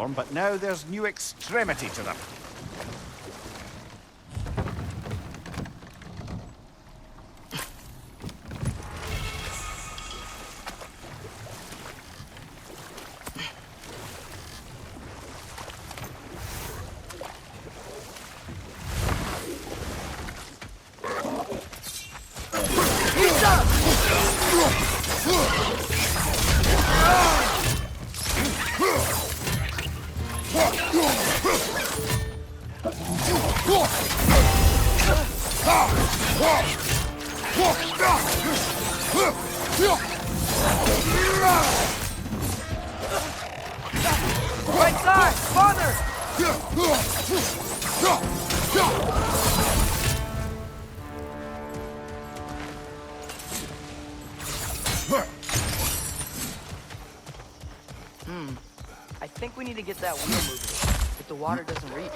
storm, but now there's new extremity to them. Right side! Farther! I think we need to get that wheel moving, if the water doesn't reach.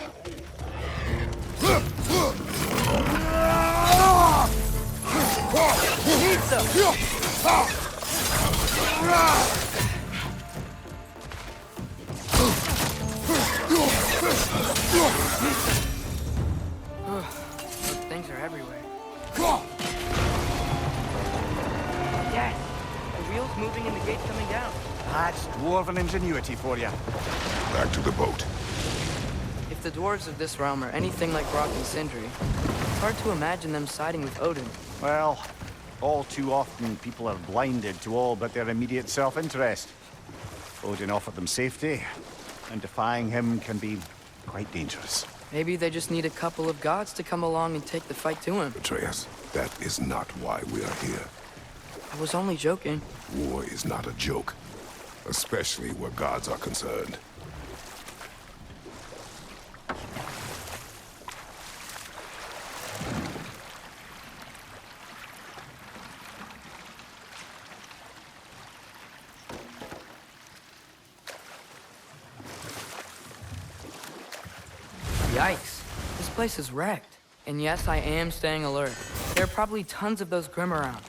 Things are everywhere. Yes! The wheel's moving and the gate's coming down. That's dwarven ingenuity for you. Back to the boat. If the dwarves of this realm are anything like Brock and Sindri, it's hard to imagine them siding with Odin. Well, all too often people are blinded to all but their immediate self-interest. Odin offered them safety, and defying him can be quite dangerous. Maybe they just need a couple of gods to come along and take the fight to him. Atreus, that is not why we are here. I was only joking. War is not a joke, especially where gods are concerned. Yikes. This place is wrecked. And yes, I am staying alert. There are probably tons of those Grim around.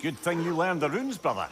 Good thing you learned the runes, brother.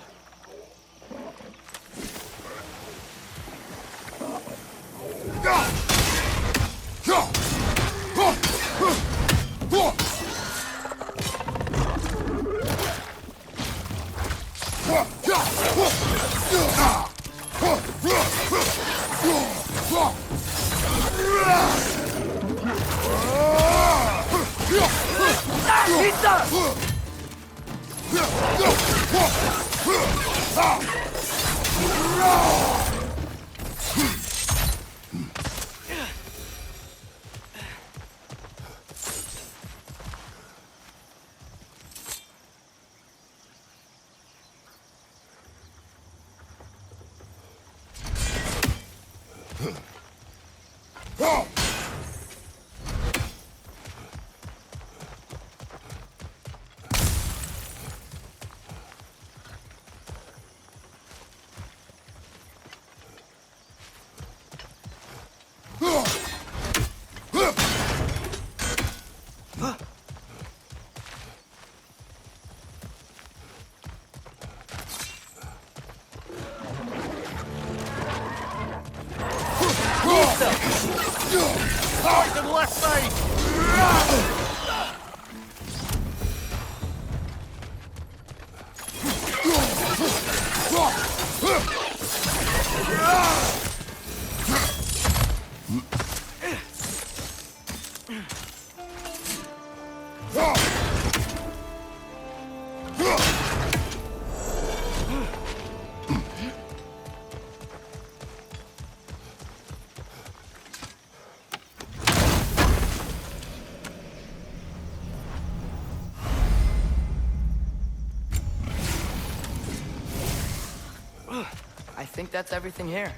I think that's everything here.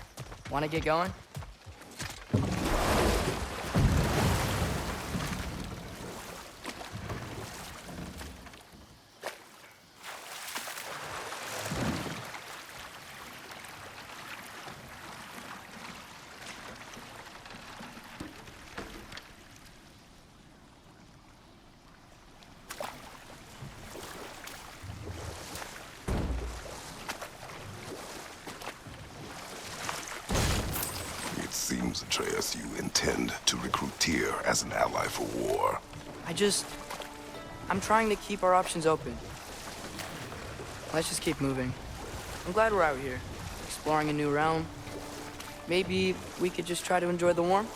Want to get going? It seems, Atreus, you intend to recruit Tyr as an ally for war. I'm trying to keep our options open. Let's just keep moving. I'm glad we're out here, exploring a new realm. Maybe we could just try to enjoy the warmth?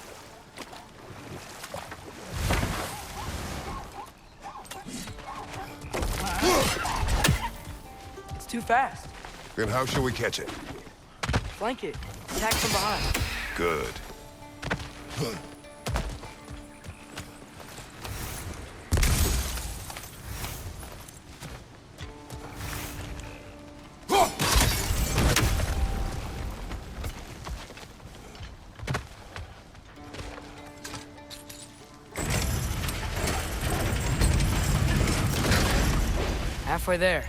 It's too fast. Then how shall we catch it? Flank it. Attack from behind. Good. Halfway there.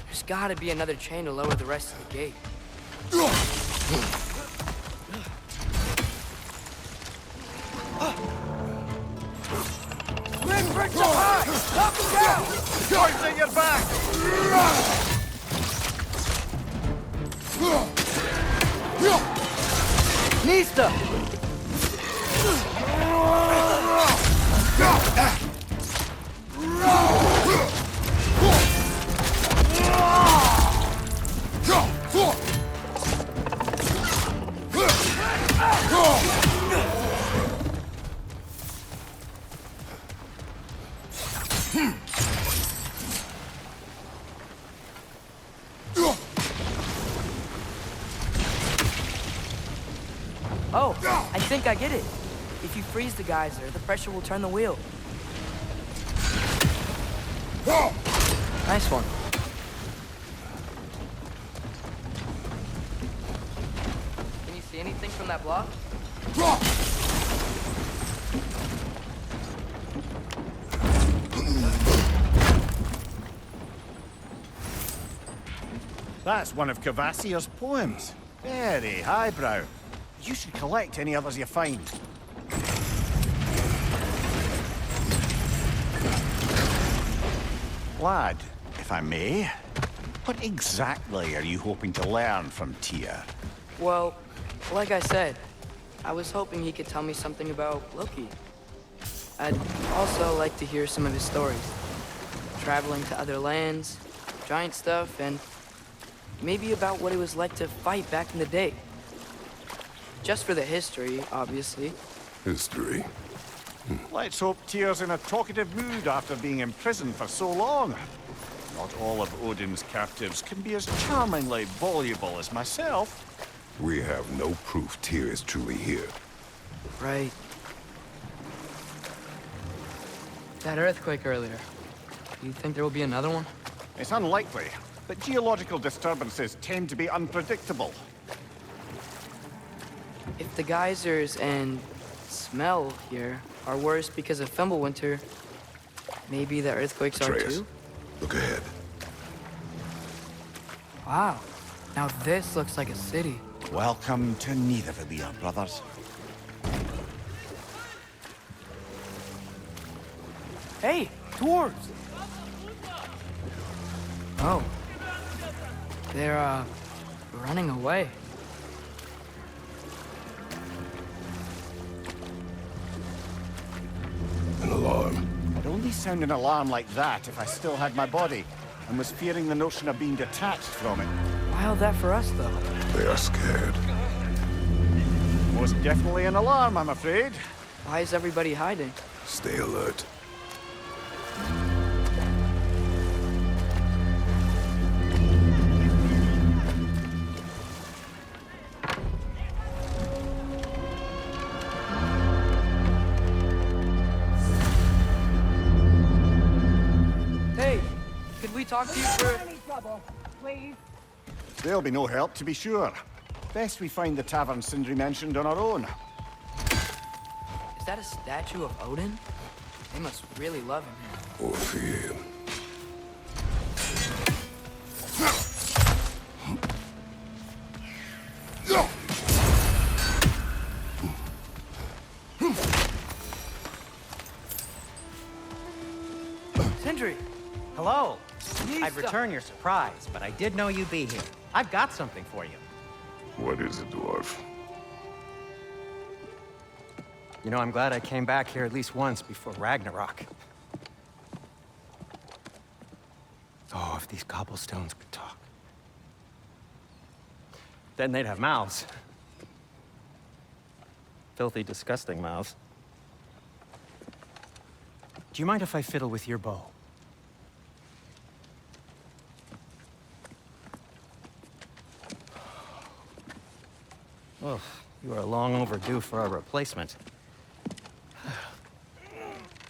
There's gotta be another chain to lower the rest of the gate. Wind bridge up high! Up and down! Points at your back! Nista! Oh, I think I get it. If you freeze the geyser, the pressure will turn the wheel. Nice one. Can you see anything from that block? That's one of Cavassier's poems. Very highbrow. You should collect any others you find. Lad, if I may, what exactly are you hoping to learn from Tyr? Well, like I said, I was hoping he could tell me something about Loki. I'd also like to hear some of his stories. Traveling to other lands, giant stuff, and maybe about what it was like to fight back in the day. Just for the history, obviously. History? Let's hope Tyr's in a talkative mood after being imprisoned for so long. Not all of Odin's captives can be as charmingly voluble as myself. We have no proof Tyr is truly here. Right. That earthquake earlier. Do you think there will be another one? It's unlikely, but geological disturbances tend to be unpredictable. If the geysers and smell here are worse because of Fimbulwinter, maybe the earthquakes are Atreus, too? look ahead. Wow. Now this looks like a city. Welcome to Nidavellir, brothers. Hey, dwarves! Oh. They're, running away. An alarm. I'd only sound an alarm like that if I still had my body, and was fearing the notion of being detached from it. Wild that for us, though. They are scared. Most definitely an alarm, I'm afraid. Why is everybody hiding? Stay alert. Hey, could we talk to you for... Any trouble, please? They'll be no help, to be sure. Best we find the tavern Sindri mentioned on our own. Is that a statue of Odin? They must really love him here. Or fear him. Sindri! Hello. Yeesh. I'd return your surprise, but I did know you'd be here. I've got something for you. What is it, dwarf? You know, I'm glad I came back here at least once before Ragnarok. Oh, if these cobblestones could talk. Then they'd have mouths. Filthy, disgusting mouths. Do you mind if I fiddle with your bow? Oh, you are long overdue for a replacement.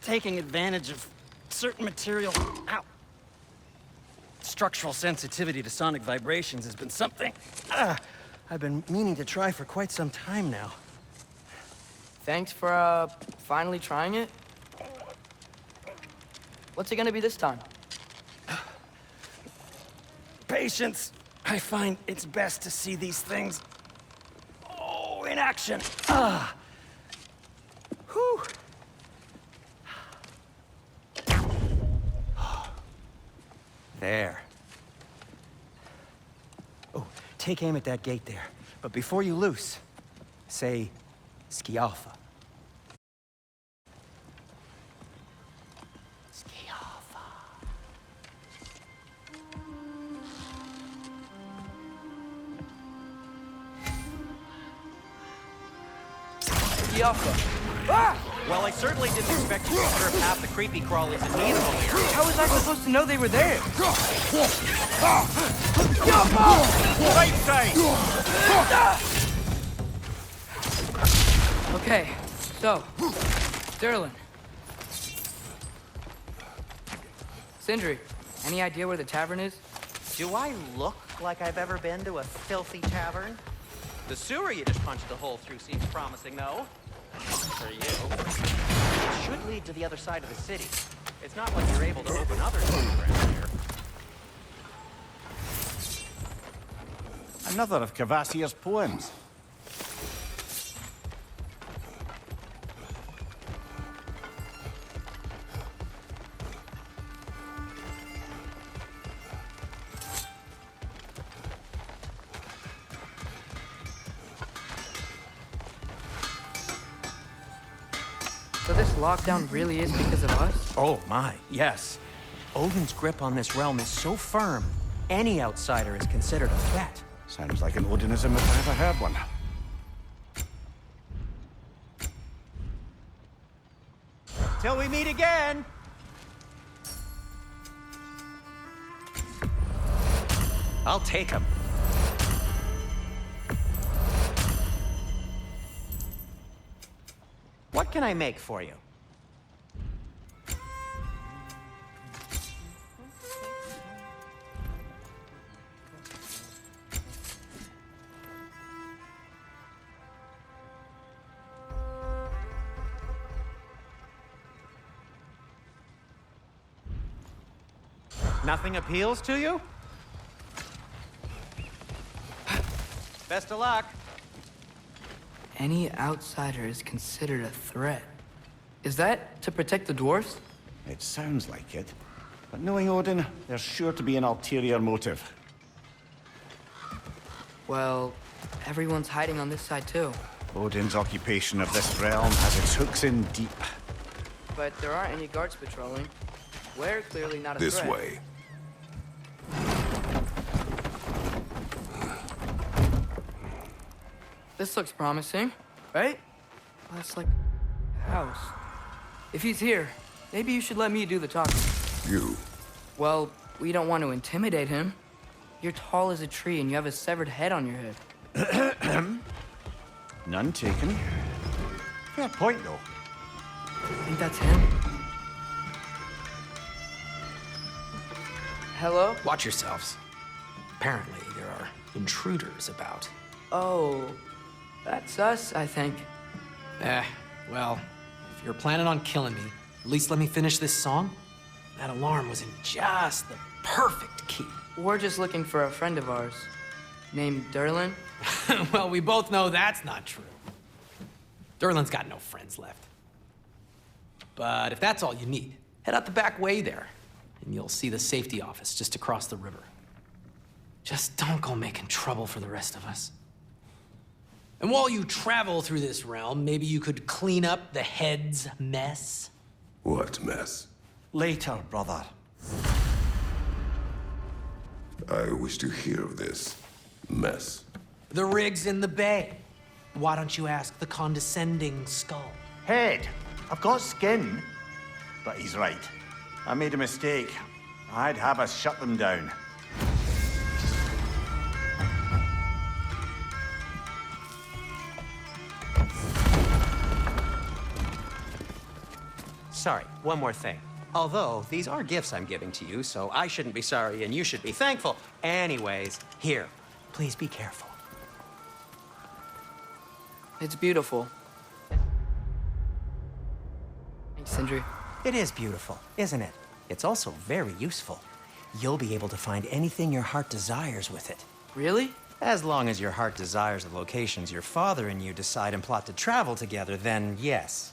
Taking advantage of certain material. Ow. Structural sensitivity to sonic vibrations has been something I've been meaning to try for quite some time now. Thanks for, finally trying it. What's it gonna be this time? Patience. I find it's best to see these things, in action. Ah. Whew. There. Oh, take aim at that gate there. But before you loose, say, Skialfa. Skialfa. Yaffa. Ah! Well, I certainly didn't expect you to observe half the creepy crawlies in Needham here. How was I supposed to know they were there? Right side! Okay, so, Sterling. Sindri, any idea where the tavern is? Do I look like I've ever been to a filthy tavern? The sewer you just punched a hole through seems promising, though. For you. It should lead to the other side of the city. It's not like you're able to open other doors around here. Another of Kvasir's poems. So this lockdown really is because of us? Oh my, yes. Odin's grip on this realm is so firm, any outsider is considered a threat. Sounds like an Odinism if I ever heard one. Till we meet again! I'll take him. What can I make for you? Nothing appeals to you? Best of luck. Any outsider is considered a threat. Is that to protect the dwarfs? It sounds like it. But knowing Odin, there's sure to be an ulterior motive. Well, everyone's hiding on this side too. Odin's occupation of this realm has its hooks in deep. But there aren't any guards patrolling. We're clearly not a This threat. way. This looks promising, right? That's like a house. If he's here, maybe you should let me do the talking. You. Well, we don't want to intimidate him. You're tall as a tree and you have a severed head on your head. None taken. Fair point, though. Think that's him? Hello? Watch yourselves. Apparently, there are intruders about. Oh, that's us, I think. Well, if you're planning on killing me, at least let me finish this song. That alarm was in just the perfect key. We're just looking for a friend of ours named Derlin. Well, we both know that's not true. Derlin's got no friends left. But if that's all you need, head out the back way there, and you'll see the safety office just across the river. Just don't go making trouble for the rest of us. And while you travel through this realm, maybe you could clean up the head's mess? What mess? Later, brother. I wish to hear of this mess. The rig's in the bay. Why don't you ask the condescending skull? Head, I've got skin. But he's right. I made a mistake. I'd have us shut them down. Sorry, one more thing. Although, these are gifts I'm giving to you, so I shouldn't be sorry and you should be thankful. Anyways, here, please be careful. It's beautiful. Thanks, Sindri. It is beautiful, isn't it? It's also very useful. You'll be able to find anything your heart desires with it. Really? As long as your heart desires the locations your father and you decide and plot to travel together, then yes.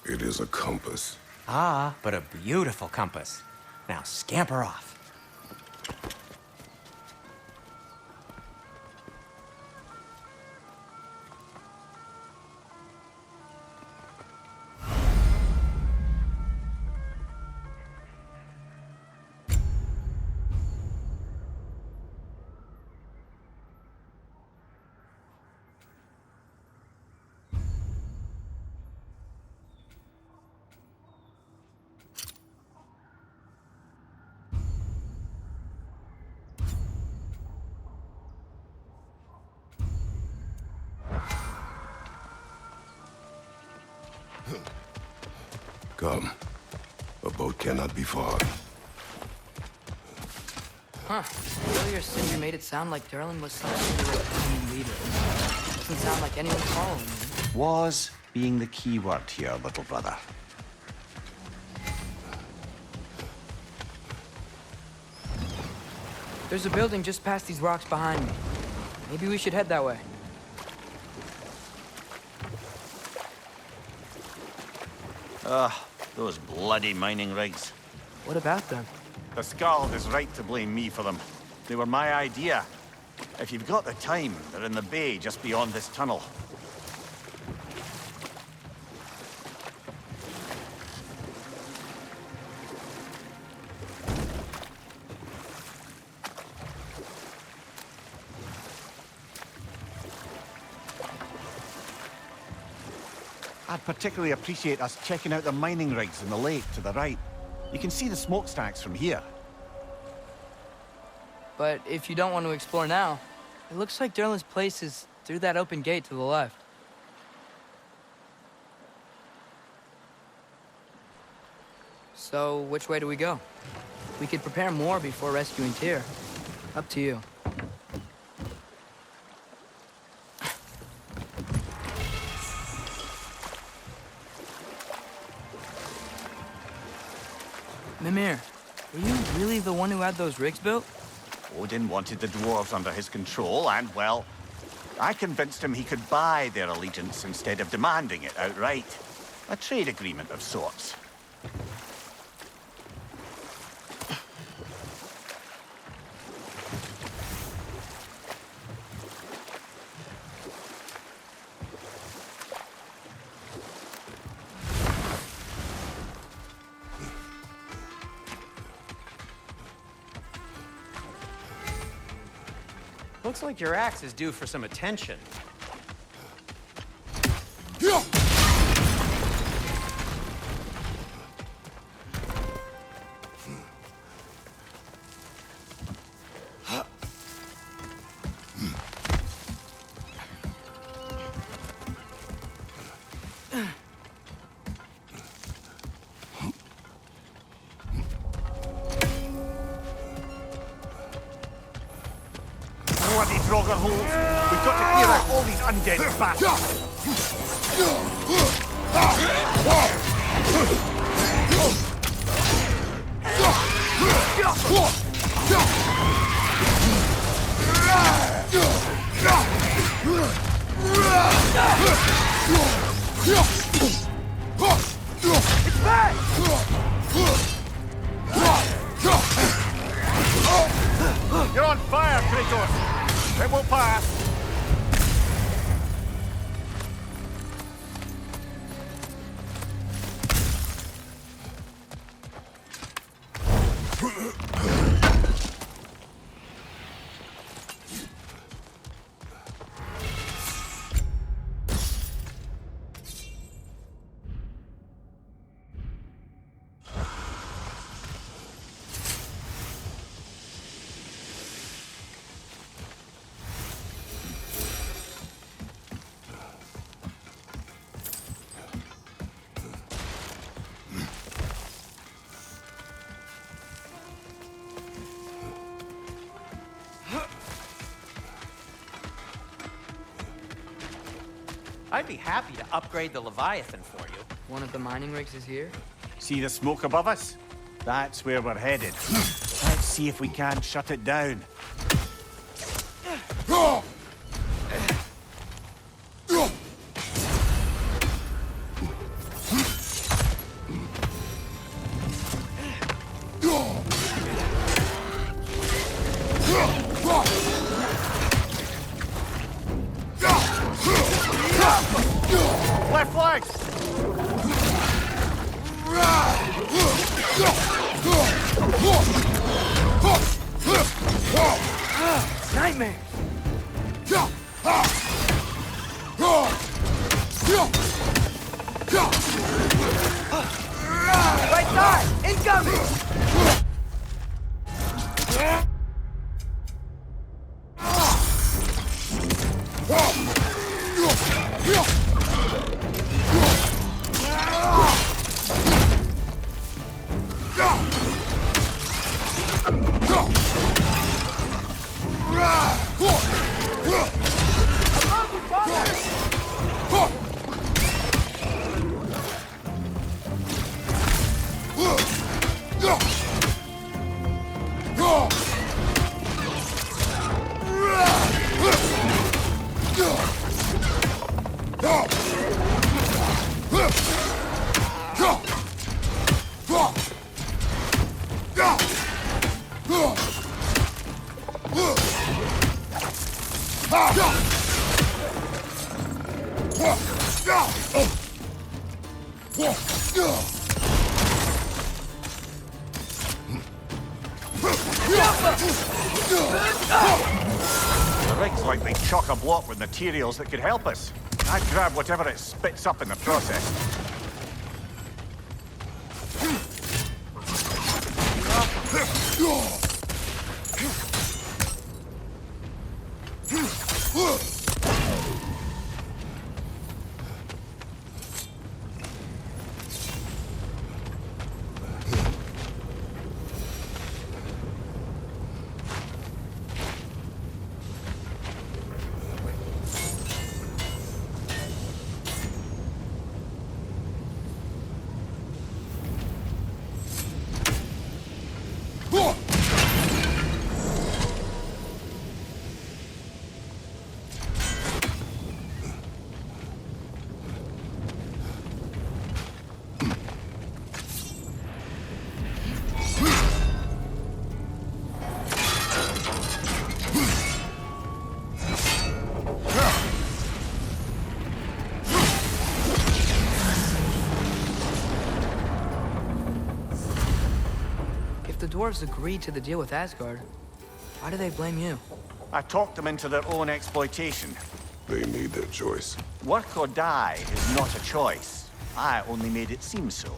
It is a compass. Ah, but a beautiful compass. Now scamper off. Come. A boat cannot be far. Huh. Earlier, Sindri made it sound like Derlin was some sort of team leader. Doesn't sound like anyone following him. Was being the key word here, little brother. There's a building just past these rocks behind me. Maybe we should head that way. Those bloody mining rigs. What about them? The Skald is right to blame me for them. They were my idea. If you've got the time, they're in the bay just beyond this tunnel. I'd particularly appreciate us checking out the mining rigs in the lake to the right. You can see the smokestacks from here. But if you don't want to explore now, it looks like Derlin's place is through that open gate to the left. So, which way do we go? We could prepare more before rescuing Tyr. Up to you. Mimir, were you really the one who had those rigs built? Odin wanted the dwarves under his control, and, well, I convinced him he could buy their allegiance instead of demanding it outright. A trade agreement of sorts. Looks like your axe is due for some attention. Bloody Draugr holes. We've got to clear out all these undead bastards. It's back! You're on fire, Kratos! It won't pass! I'd be happy to upgrade the Leviathan for you. One of the mining rigs is here? See the smoke above us? That's where we're headed. Let's see if we can shut it down. Left flank! Nightmare! Right side! Incoming! The rig's likely chock-a-block with materials that could help us. I'd grab whatever it spits up in the process. If the dwarves agreed to the deal with Asgard, why do they blame you? I talked them into their own exploitation. They made their choice. Work or die is not a choice. I only made it seem so.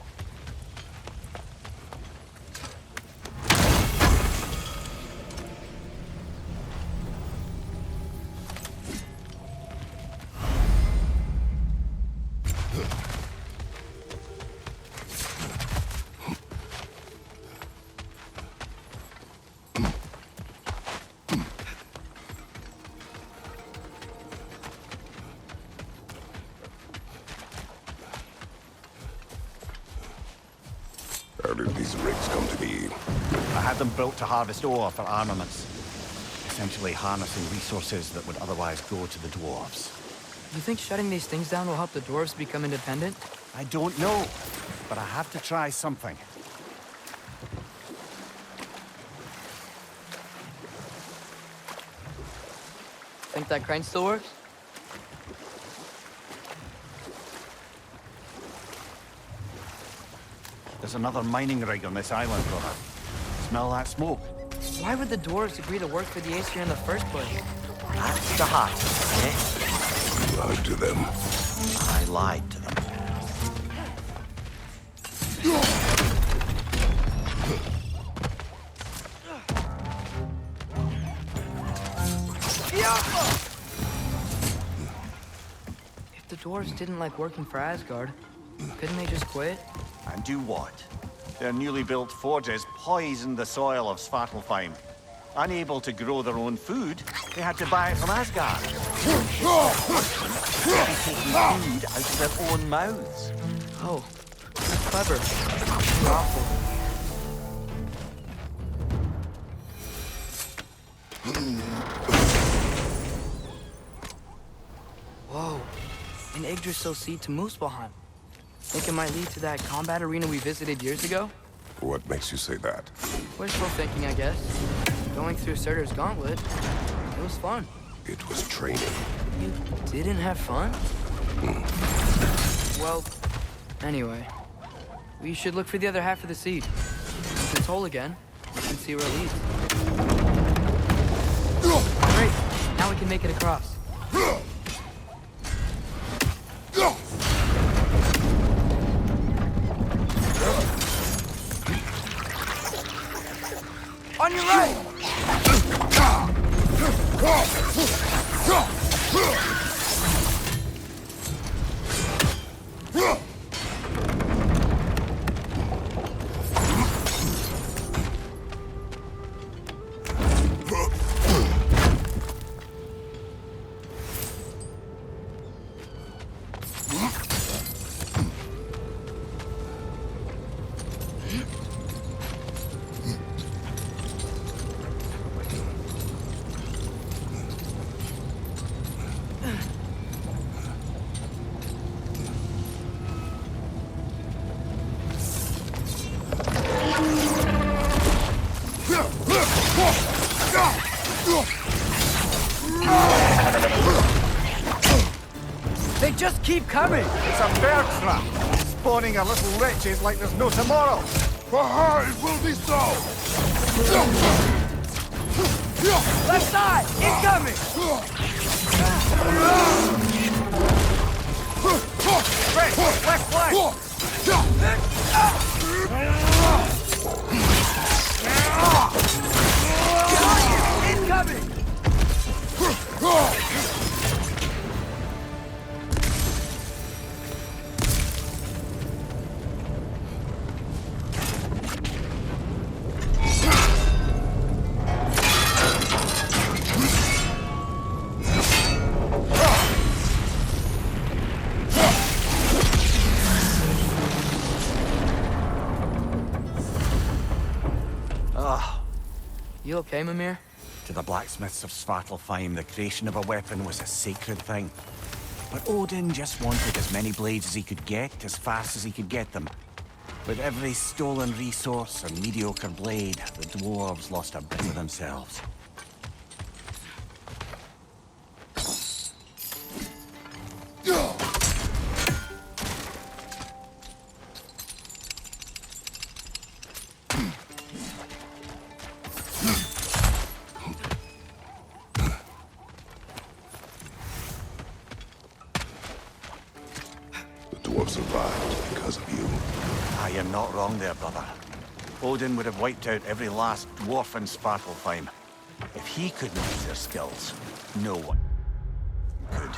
How did these rigs come to be? I had them built to harvest ore for armaments. Essentially harnessing resources that would otherwise go to the dwarves. You think shutting these things down will help the dwarves become independent? I don't know, but I have to try something. Think that crane still works? There's another mining rig on this island, brother. Smell that smoke? Why would the dwarves agree to work for the Aesir in the first place? That's the heart, eh? Lied to them. I lied to them. If the dwarves didn't like working for Asgard, couldn't they just quit? And do what? Their newly built forges poisoned the soil of Svartalfheim. Unable to grow their own food, they had to buy it from Asgard. They'd be taking food out of their own mouths. Oh, that's clever. Awful. Whoa, an Yggdrasil seed to Muspelheim. Think it might lead to that combat arena we visited years ago? What makes you say that? Wishful thinking, I guess. Going through Surtur's gauntlet, it was fun. It was training. You didn't have fun? Well, anyway, we should look for the other half of the seed. If it's whole again, we can see where it leads. Great, now we can make it across. On your right! They just keep coming! It's a bear trap, spawning our little wretches like there's no tomorrow. For her, it will be so! Left side! Incoming! Right, left flank! Incoming! You okay, Mimir? To the blacksmiths of Svartalfheim, the creation of a weapon was a sacred thing. But Odin just wanted as many blades as he could get, as fast as he could get them. With every stolen resource and mediocre blade, the dwarves lost a bit of themselves. The dwarves survived because of you. Ah, you're not wrong there, brother. Odin would have wiped out every last dwarf in Svartalfheim. If he couldn't use their skills, no one could.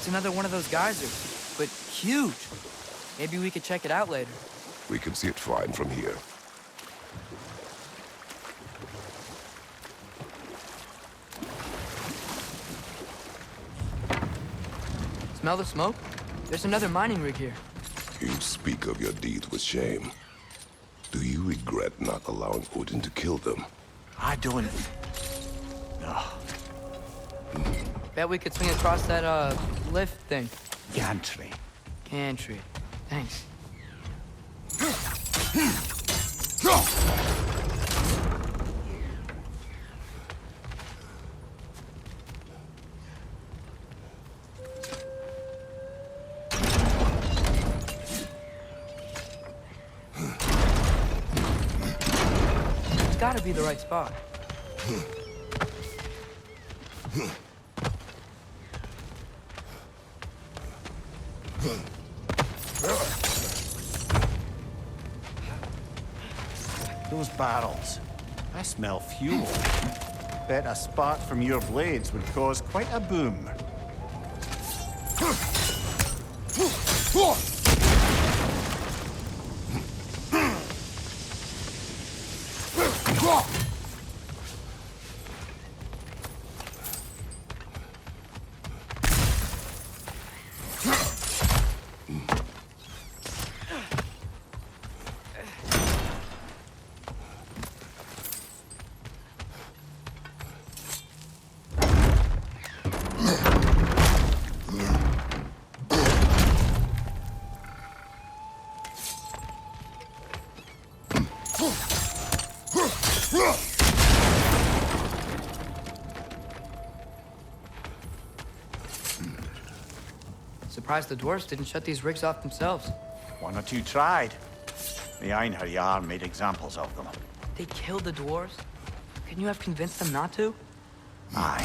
It's another one of those geysers, but huge. Maybe we could check it out later. We can see it fine from here. Smell the smoke? There's another mining rig here. You speak of your deeds with shame. Do you regret not allowing Odin to kill them? I don't... No. Bet we could swing across that, lift thing. Gantry. Gantry. Thanks. It's gotta be the right spot. Those barrels. I smell fuel. Bet a spark from your blades would cause quite a boom. Surprised the dwarves didn't shut these rigs off themselves. One or two tried. The Einherjar made examples of them. They killed the dwarves? Couldn't you have convinced them not to? Aye.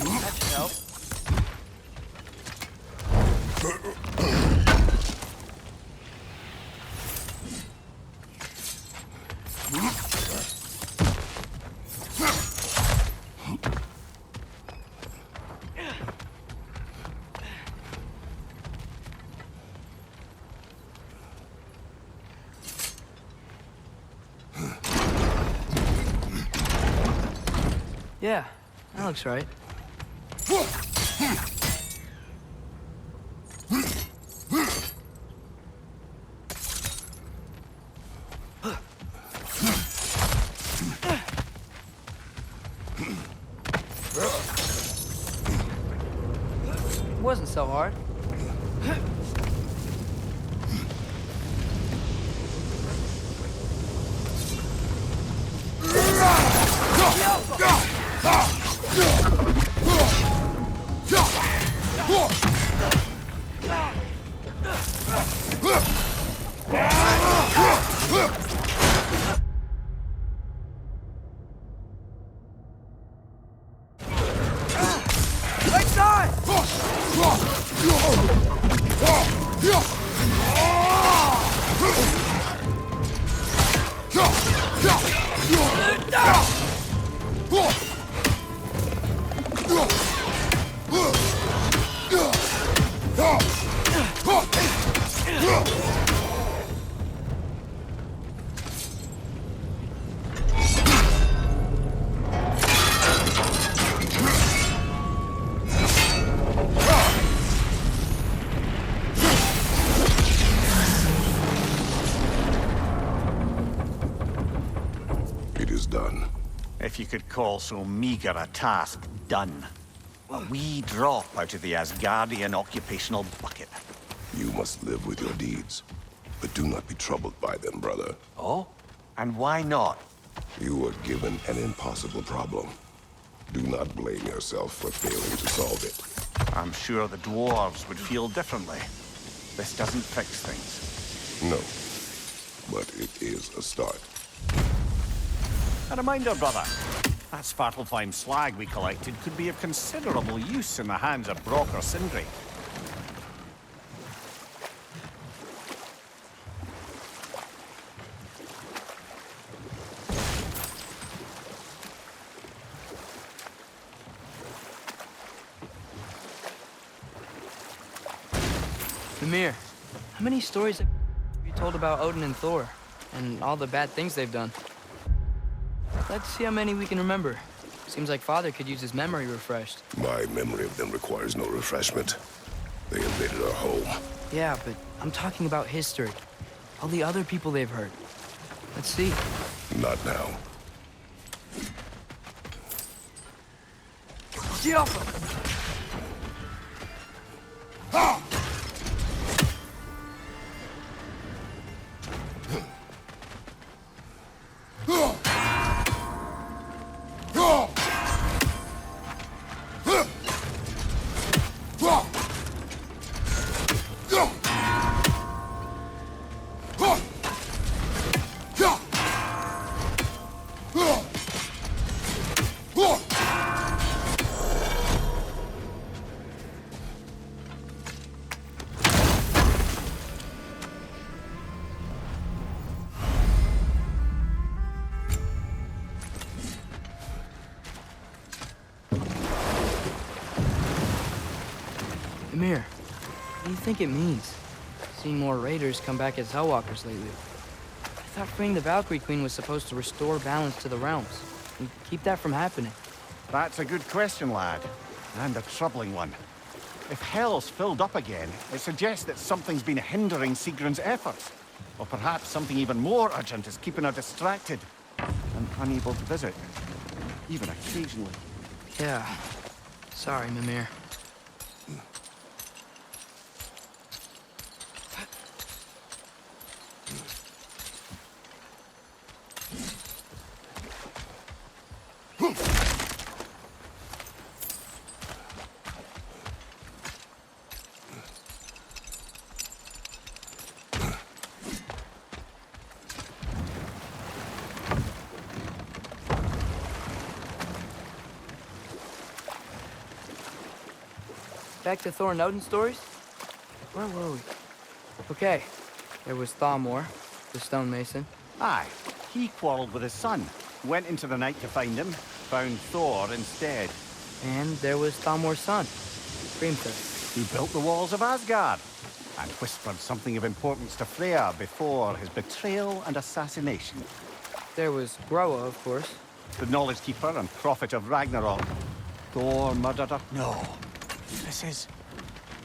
That should help. Yeah, that looks right. It wasn't so hard. Right side! could call so meager a task done. A wee drop out of the Asgardian occupational bucket. You must live with your deeds, but do not be troubled by them, brother. Oh? And why not? You were given an impossible problem. Do not blame yourself for failing to solve it. I'm sure the dwarves would feel differently. This doesn't fix things. No, but it is a start. A reminder, brother. That Svartalfheim slag we collected could be of considerable use in the hands of Brock or Sindri. Mimir, how many stories have you told about Odin and Thor, and all the bad things they've done? Let's see how many we can remember. Seems like Father could use his memory refreshed. My memory of them requires no refreshment. They invaded our home. Yeah, but I'm talking about history. All the other people they've hurt. Let's see. Not now. Get off! Mimir, what do you think it means? Seeing more raiders come back as Hellwalkers lately. I thought freeing the Valkyrie Queen was supposed to restore balance to the realms and keep that from happening. That's a good question, lad. And a troubling one. If Hell's filled up again, it suggests that something's been hindering Sigrun's efforts. Or perhaps something even more urgent is keeping her distracted and unable to visit. Even occasionally. Yeah. Sorry, Mimir. Back to Thor and Odin stories? Where were we? Okay, there was Thamor, the stonemason. Aye, he quarreled with his son. Went into the night to find him, found Thor instead. And there was Thamor's son, Grimthur. He built the walls of Asgard and whispered something of importance to Freya before his betrayal and assassination. There was Groa, of course. The knowledge keeper and prophet of Ragnarok. Thor murdered her? No. This is...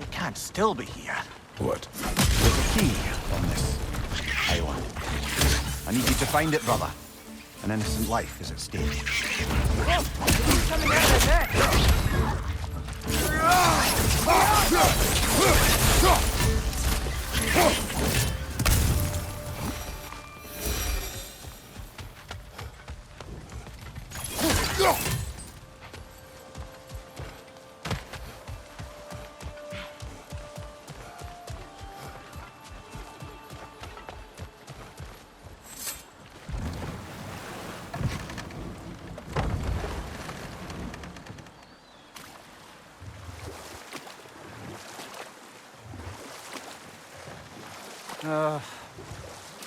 It can't still be here. What? There's a key on this island. I need you to find it, brother. An innocent life is at stake. He's coming out of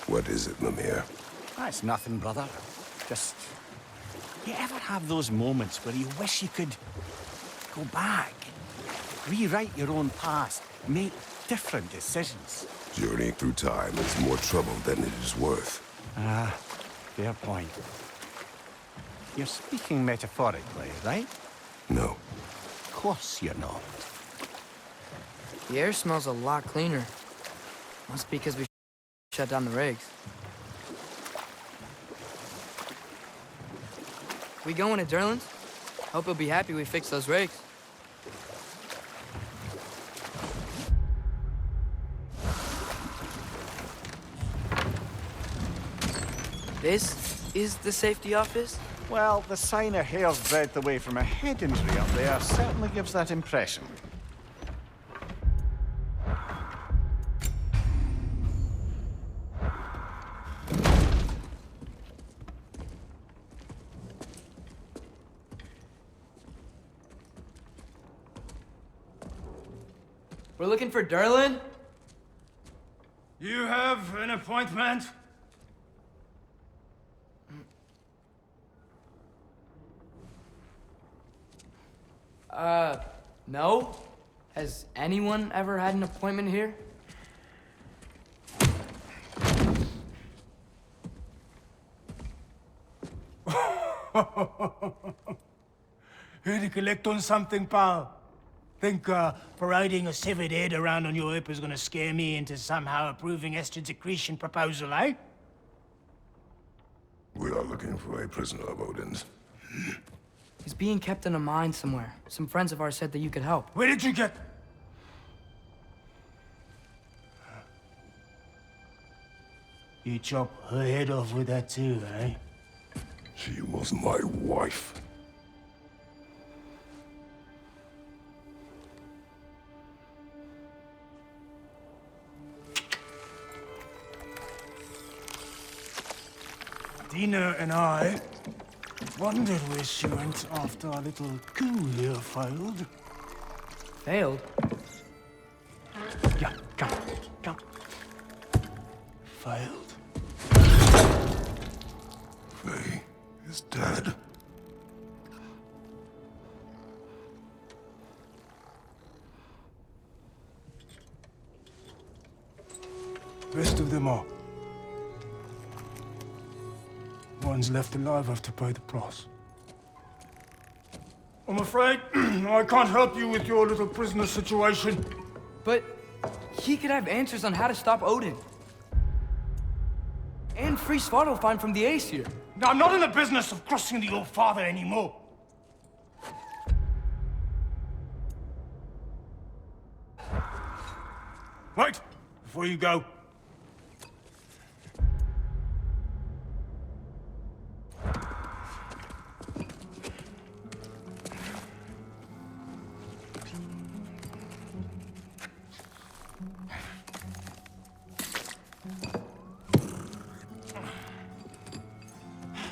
What is it, Mimir? That's nothing, brother. Just... You ever have those moments where you wish you could go back, rewrite your own past, make different decisions? Journeying through time is more trouble than it is worth. Ah, fair point. You're speaking metaphorically, right? No. Of course you're not. The air smells a lot cleaner. Must be because we shut down the rigs. We going to Durlin's? Hope he'll be happy we fixed those rigs. This is the safety office? Well, the sign a hair's breadth away from a head injury up there certainly gives that impression. We're looking for Durlin? You have an appointment? No. Has anyone ever had an appointment here? Here to collect on something, pal? Think parading a severed head around on your hip is gonna scare me into somehow approving Estrid's accretion proposal, eh? We are looking for a prisoner of Odin's. He's being kept in a mine somewhere. Some friends of ours said that you could help. Where did you get... You chop her head off with that too, eh? She was my wife. Dina and I wondered where she went after our little coup here failed. Failed? Yeah, come. Failed. Faye is dead. Rest of them are. Ones left alive have to pay the price. I'm afraid I can't help you with your little prisoner situation. But he could have answers on how to stop Odin. And free Svartalfheim from the Ace here. Now, I'm not in the business of crossing the old father anymore. Wait, before you go.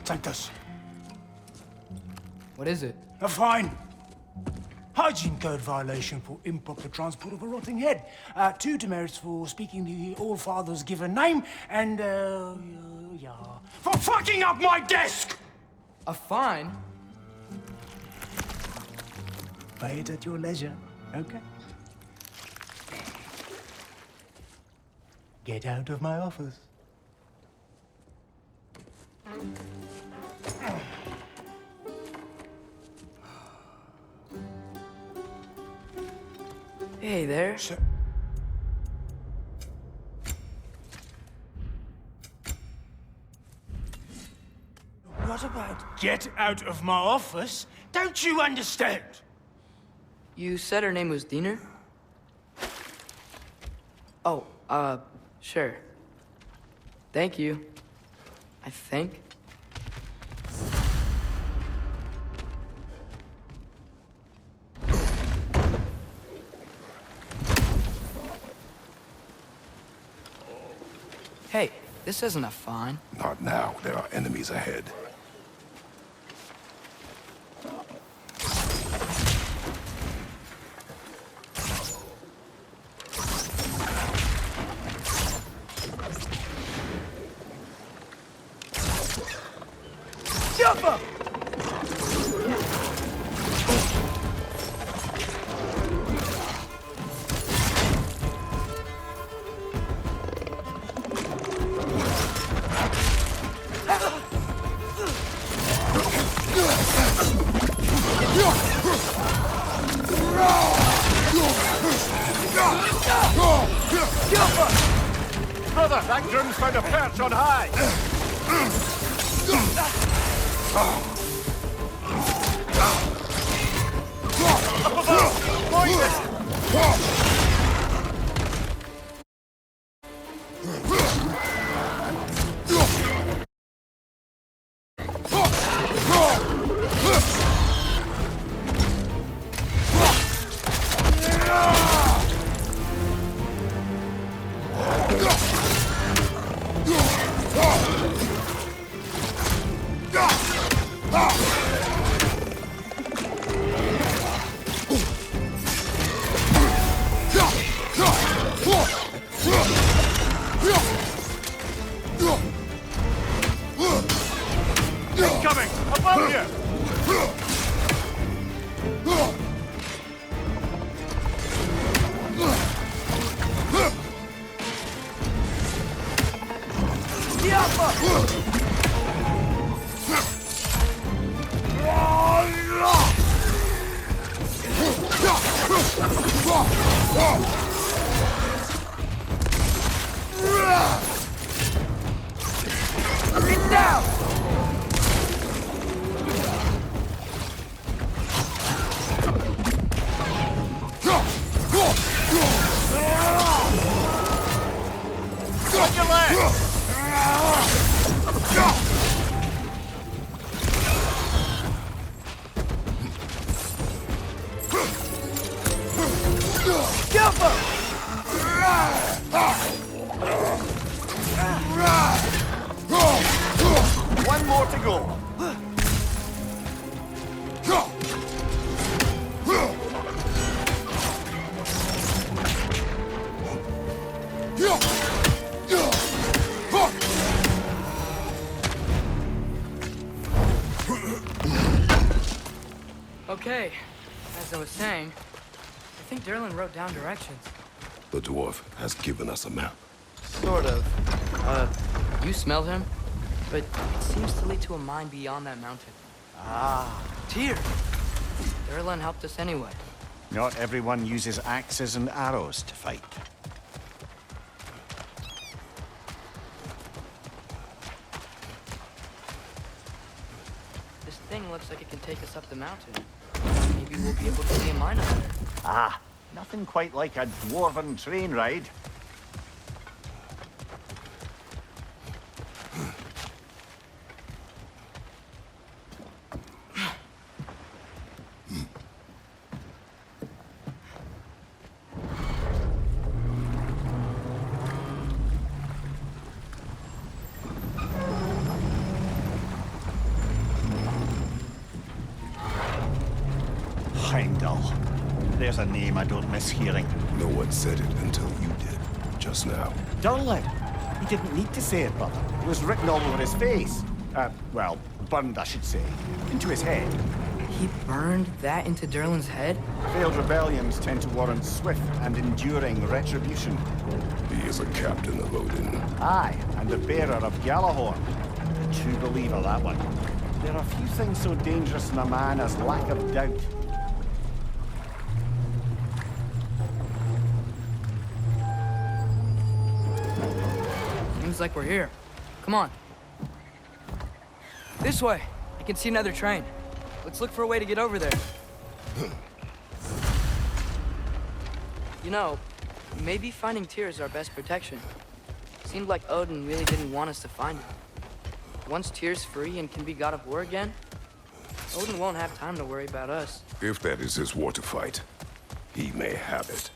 Take this. What is it? A fine. Hygiene code violation for improper transport of a rotting head. 2 demerits for speaking the All-Father's given name, and, yeah. For fucking up my desk! A fine? Pay it at your leisure, okay? Get out of my office. Hey there. What about get out of my office? Don't you understand? You said her name was Diener? Oh, sure. Thank you. I think. Hey, this isn't a fine. Not now. There are enemies ahead. Jump up! Brother, that groom's found a perch on high! Incoming! Above you! Get down! Watch your leg! Jump him! One more to go. Okay, as I was saying, I think Derlin wrote down directions. The dwarf has given us a map. Sort of. You smelled him? But it seems to lead to a mine beyond that mountain. Ah, Tyr! Derlin helped us anyway. not everyone uses axes and arrows to fight. This thing looks like it can take us up the mountain. Maybe we'll be able to see a mine up there. Ah, nothing quite like a dwarven train ride. Heimdall. There's a name I don't miss hearing. No one said it until you did, just now. Durlin. He didn't need to say it, brother. It was written all over his face. Well, burned, I should say. Into his head. He burned that into Derlin's head? Failed rebellions tend to warrant swift and enduring retribution. He is a captain of Odin. Aye, and the bearer of Gjallarhorn. A true believer, that one. There are few things so dangerous in a man as lack of doubt. Seems like we're here. Come on. This way. I can see another train. Let's look for a way to get over there. You know, maybe finding Tyr is our best protection. Seemed like Odin really didn't want us to find him. Once Tyr's free and can be god of war again, Odin won't have time to worry about us. If that is his war to fight, he may have it.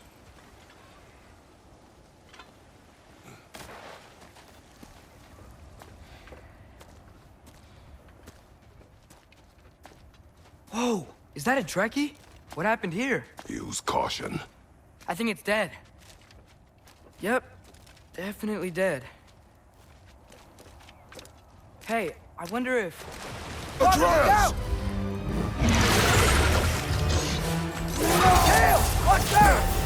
Whoa! Is that a Trekkie? What happened here? Use caution. I think it's dead. Yep. Definitely dead. Hey, I wonder if... Atreus! Watch out!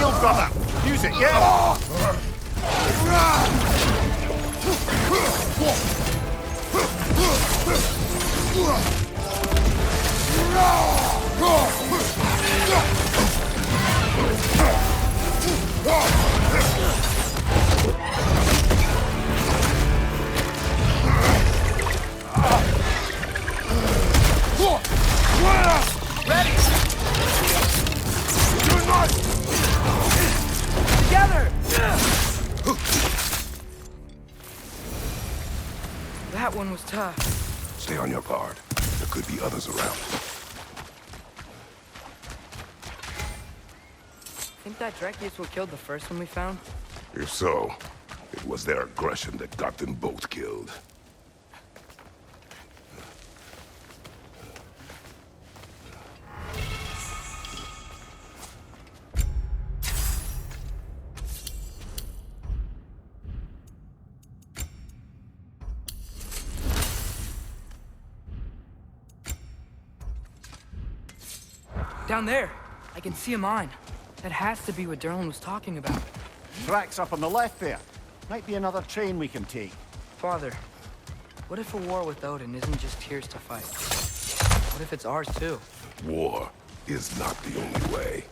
shield, brother! Use it, yeah? Ready! Together! That one was tough. Stay on your guard. There could be others around. Think that Dreki is what killed the first one we found? If so, it was their aggression that got them both killed. Down there! I can see a mine. That has to be what Derlin was talking about. Tracks up on the left there. Might be another train we can take. Father, what if a war with Odin isn't just Tyr's to fight? What if it's ours too? War is not the only way.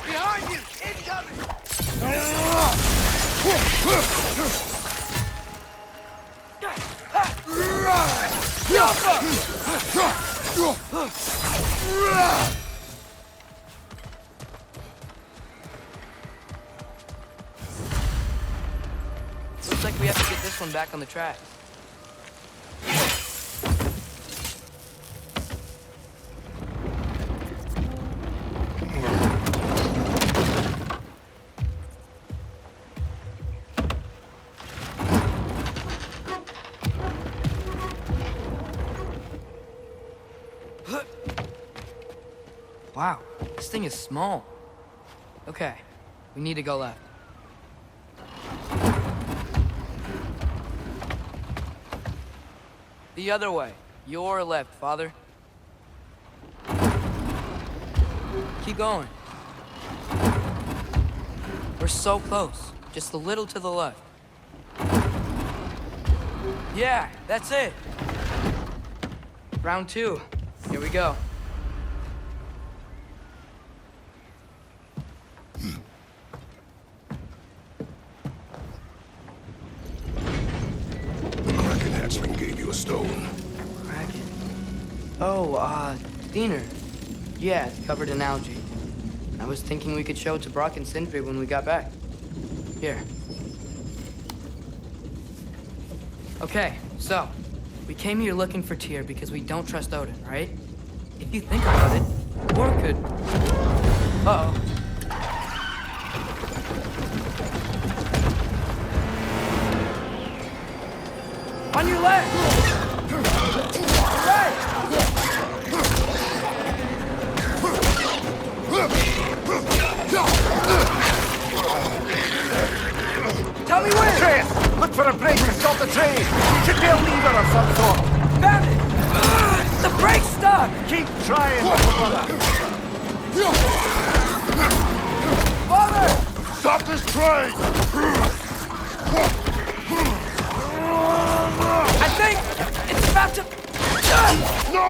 Behind you! Incoming! Looks like we have to get this one back on the track. Wow, this thing is small. Okay, we need to go left. The other way. Your left, Father. Keep going. We're so close. Just a little to the left. Yeah, that's it. Round 2. Here we go. The Kraken hatchling gave you a stone. Kraken. Oh, Diener. Yeah, it's covered in algae. I was thinking we could show it to Brock and Sindri when we got back. Here. Okay, so, we came here looking for Tyr because we don't trust Odin, right? If you think about it, war could... Uh-oh. On your left! Right! Tell me where! Train! Look for a break to stop the train! Should be a lever of some sort! Found it! The brake's stuck! Keep trying, little brother! Father! Stop this train! I think it's about to... No!